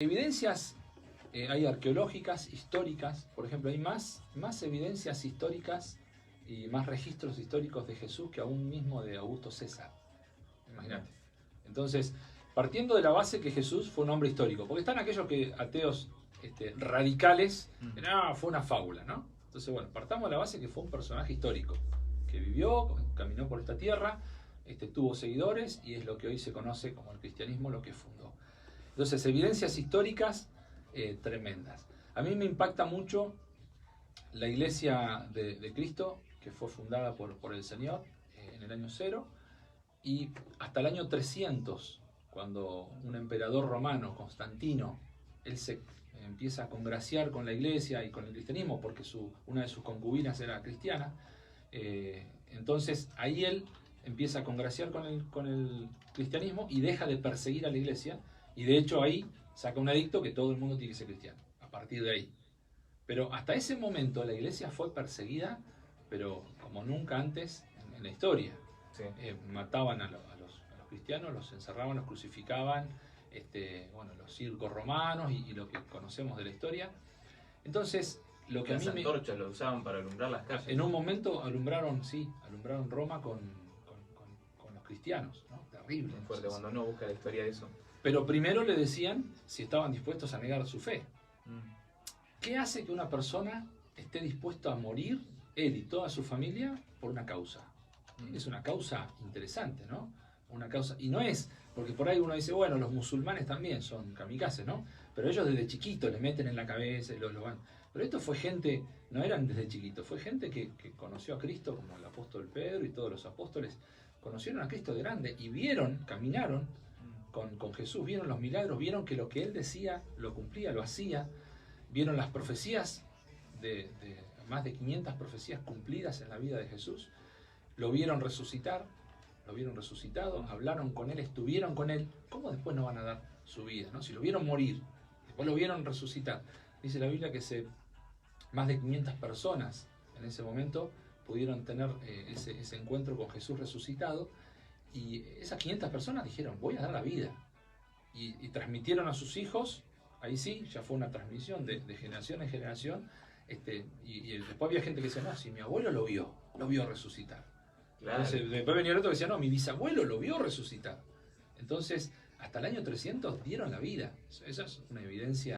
Evidencias hay arqueológicas, históricas, por ejemplo, hay más evidencias históricas y más registros históricos de Jesús que aún mismo de Augusto César. Imagínate. Entonces, partiendo de la base que Jesús fue un hombre histórico, porque están aquellos que ateos radicales, fue una fábula, ¿no? Entonces, bueno, partamos de la base que fue un personaje histórico, que vivió, caminó por esta tierra, tuvo seguidores y es lo que hoy se conoce como el cristianismo, lo que fundó. Entonces, evidencias históricas tremendas. A mí me impacta mucho la iglesia de Cristo, que fue fundada por el Señor en el año 0, y hasta el año 300, cuando un emperador romano, Constantino, él se empieza a congraciar con la iglesia y con el cristianismo, porque una de sus concubinas era cristiana, entonces ahí él empieza a congraciar con el cristianismo y deja de perseguir a la iglesia, y de hecho ahí saca un edicto que todo el mundo tiene que ser cristiano, a partir de ahí. Pero hasta ese momento la iglesia fue perseguida, pero como nunca antes en la historia. Sí. Mataban a los cristianos, los encerraban, los crucificaban, los circos romanos y lo que conocemos de la historia. Entonces, lo que las antorchas lo usaban para alumbrar las calles. En un momento alumbraron Roma con los cristianos, ¿no? Terrible. Muy fuerte, cuando uno busca la historia de eso. Pero primero le decían si estaban dispuestos a negar su fe. ¿Qué hace que una persona esté dispuesta a morir, él y toda su familia, por una causa? Es una causa interesante, ¿no? Una causa, y no es, porque por ahí uno dice, bueno, los musulmanes también son kamikazes, ¿no? Pero ellos desde chiquitos le meten en la cabeza y lo van. Pero esto fue gente, no eran desde chiquitos, fue gente que conoció a Cristo, como el apóstol Pedro y todos los apóstoles, conocieron a Cristo de grande y vieron, caminaron con Jesús, vieron los milagros, vieron que lo que él decía lo cumplía, lo hacía, vieron las profecías, de más de 500 profecías cumplidas en la vida de Jesús, lo vieron resucitar, lo vieron resucitado, hablaron con él, estuvieron con él. ¿Cómo después no van a dar su vida, ¿no? Si lo vieron morir, después lo vieron resucitar. Dice la Biblia que más de 500 personas en ese momento pudieron tener ese encuentro con Jesús resucitado, y esas 500 personas dijeron, voy a dar la vida, y transmitieron a sus hijos. Ahí sí, ya fue una transmisión de generación en generación, y después había gente que decía, no, si mi abuelo lo vio resucitar. Claro. Entonces, después venía el otro que decía, no, mi bisabuelo lo vio resucitar. Entonces, hasta el año 300 dieron la vida. Esa es una evidencia